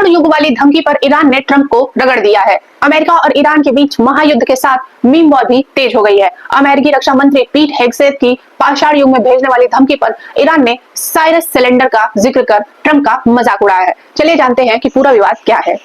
पाषाण युग वाली धमकी पर ईरान ने ट्रंप को रगड़ दिया है। अमेरिका और ईरान के बीच महायुद्ध के साथ मीम वॉर भी तेज हो गई है। अमेरिकी रक्षा मंत्री पीट हेगसेथ की पाषाण युग में भेजने वाली धमकी पर ईरान ने साइरस सिलेंडर का जिक्र कर ट्रंप का मजाक उड़ाया है। चलिए जानते हैं कि पूरा विवाद क्या है।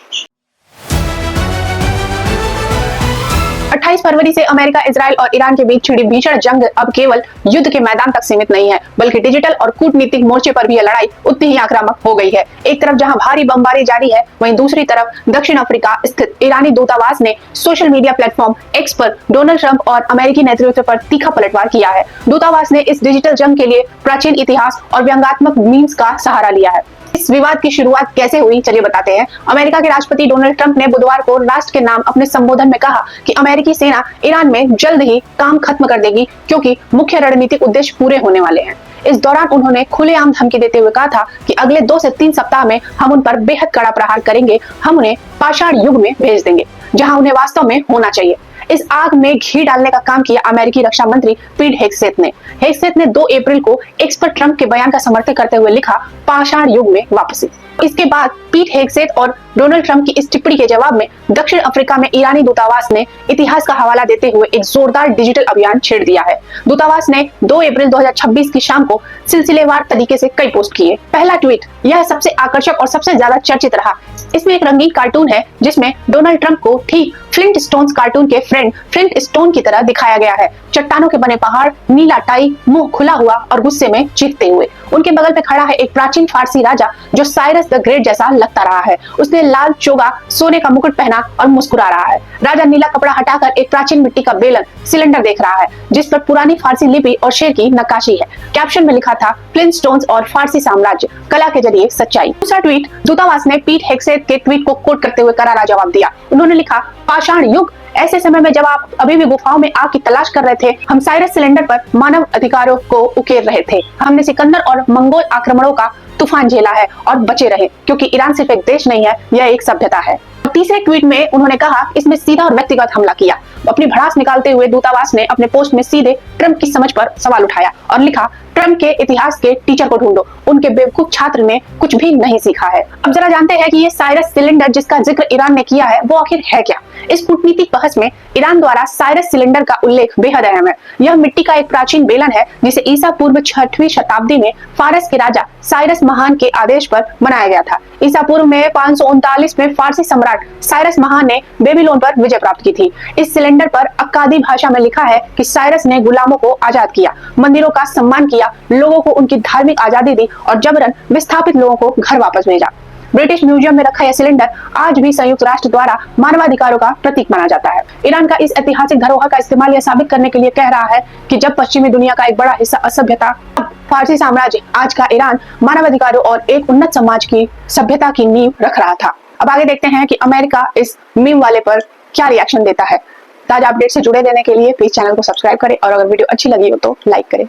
28 फरवरी से अमेरिका, इजराइल और ईरान के बीच छिड़ी भीषण जंग अब केवल युद्ध के मैदान तक सीमित नहीं है, बल्कि डिजिटल और कूटनीतिक मोर्चे पर भी यह लड़ाई उतनी ही आक्रामक हो गई है। एक तरफ जहां भारी बमबारी जारी है, वहीं दूसरी तरफ दक्षिण अफ्रीका स्थित ईरानी दूतावास ने सोशल मीडिया प्लेटफॉर्म एक्स पर डोनाल्ड ट्रंप और अमेरिकी नेतृत्व पर तीखा पलटवार किया है। दूतावास ने इस डिजिटल जंग के लिए प्राचीन इतिहास और व्यंग्यात्मक मीम्स का सहारा लिया है। इस विवाद की शुरुआत कैसे हुई, चलिए बताते हैं। अमेरिका के राष्ट्रपति डोनाल्ड ट्रंप ने बुधवार को राष्ट्र के नाम अपने संबोधन में कहा कि अमेरिकी सेना ईरान में जल्द ही काम खत्म कर देगी, क्योंकि मुख्य रणनीतिक उद्देश्य पूरे होने वाले हैं। इस दौरान उन्होंने खुलेआम धमकी देते हुए कहा था कि अगले 2 से 3 सप्ताह में हम उन पर बेहद कड़ा प्रहार करेंगे। हम उन्हें पाषाण युग में भेज देंगे, जहां उन्हें वास्तव में होना चाहिए। इस आग में घी डालने का काम किया अमेरिकी रक्षा मंत्री पीट हेगसेथ ने। हेगसेथ ने 2 अप्रैल को एक्स पर ट्रंप के बयान का समर्थन करते हुए लिखा, पाषाण युग में वापसी। इसके बाद पीट हेगसेथ और डोनाल्ड ट्रंप की इस टिप्पणी के जवाब में दक्षिण अफ्रीका में ईरानी दूतावास ने इतिहास का हवाला देते हुए एक जोरदार डिजिटल अभियान छेड़ दिया है। दूतावास ने 2 अप्रैल 2026 की शाम को सिलसिलेवार तरीके से कई पोस्ट किए। पहला ट्वीट, यह सबसे आकर्षक और सबसे ज्यादा चर्चित रहा। इसमें एक रंगीन कार्टून है जिसमें डोनाल्ड ट्रंप को ठीक फ्लिंट स्टोन्स कार्टून के फ्रेंड फ्लिंट स्टोन की तरह दिखाया गया है। चट्टानों के बने पहाड़, नीला टाई, मुंह खुला हुआ और गुस्से में चीखते हुए। उनके बगल पे खड़ा है एक प्राचीन फारसी राजा जो साइरस द ग्रेट जैसा लगता रहा है। उसने लाल चोगा, सोने का मुकुट पहना और मुस्कुरा रहा है। राजा नीला कपड़ा हटाकर एक प्राचीन मिट्टी का बेलन सिलेंडर देख रहा है, जिस पर पुरानी फारसी लिपि और शेर की नक्काशी है। कैप्शन में लिखा था, फ्लिंटस्टोन्स और फारसी साम्राज्य, कला के जरिए सच्चाई। दूसरा ट्वीट, दूतावास ने पीट हेगसेथ के ट्वीट को कोट करते हुए करारा जवाब दिया। उन्होंने लिखा, पाषाण युग, ऐसे समय में जब आप अभी भी गुफाओं में आग की तलाश कर रहे थे, हम साइरस सिलेंडर पर मानव अधिकारों को उकेर रहे थे। हमने सिकंदर और मंगोल आक्रमणों का तूफान झेला है और बचे रहे, क्योंकि ईरान सिर्फ एक देश नहीं है, यह एक सभ्यता है। तीसरे ट्वीट में उन्होंने कहा, इसमें सीधा और व्यक्तिगत हमला किया। अपनी भड़ास निकालते हुए दूतावास ने अपने पोस्ट में सीधे ट्रंप की समझ पर सवाल उठाया और लिखा, ट्रंप के इतिहास के टीचर को ढूंढो, उनके बेवकूफ छात्र ने कुछ भी नहीं सीखा है। अब जरा जानते हैं कि ये साइरस सिलेंडर जिसका जिक्र ईरान ने किया है, वो आखिर है क्या। इस कूटनीतिक बहस में ईरान द्वारा साइरस सिलेंडर का उल्लेख बेहद अहम है। यह मिट्टी का एक प्राचीन बेलन है जिसे ईसा पूर्व 6वीं शताब्दी में फारस के राजा साइरस महान के आदेश पर बनाया गया था। ईसा पूर्व में 539 में फारसी सम्राट साइरस महान ने बेबीलोन पर विजय प्राप्त की थी। इस सिलेंडर पर अक्कादी भाषा में लिखा है कि साइरस ने गुलामों को आजाद किया, मंदिरों का सम्मान किया, लोगों को उनकी धार्मिक आजादी दी और जबरन विस्थापित लोगों को घर वापस भेजा। ब्रिटिश म्यूजियम में रखा यह सिलेंडर आज भी संयुक्त राष्ट्र द्वारा मानवाधिकारों का प्रतीक माना जाता है। ईरान का इस ऐतिहासिक धरोहर का इस्तेमाल यह साबित करने के लिए कर रहा है कि जब पश्चिमी दुनिया का एक बड़ा हिस्सा असभ्यता, फारसी साम्राज्य, आज का ईरान मानवाधिकारों और एक उन्नत समाज की सभ्यता की नींव रख रहा था। अब आगे देखते हैं कि अमेरिका इस मीम वाले पर क्या रिएक्शन देता है। ताजा अपडेट से जुड़े रहने के लिए प्लीज चैनल को सब्सक्राइब करें और अगर वीडियो अच्छी लगी हो तो लाइक करें।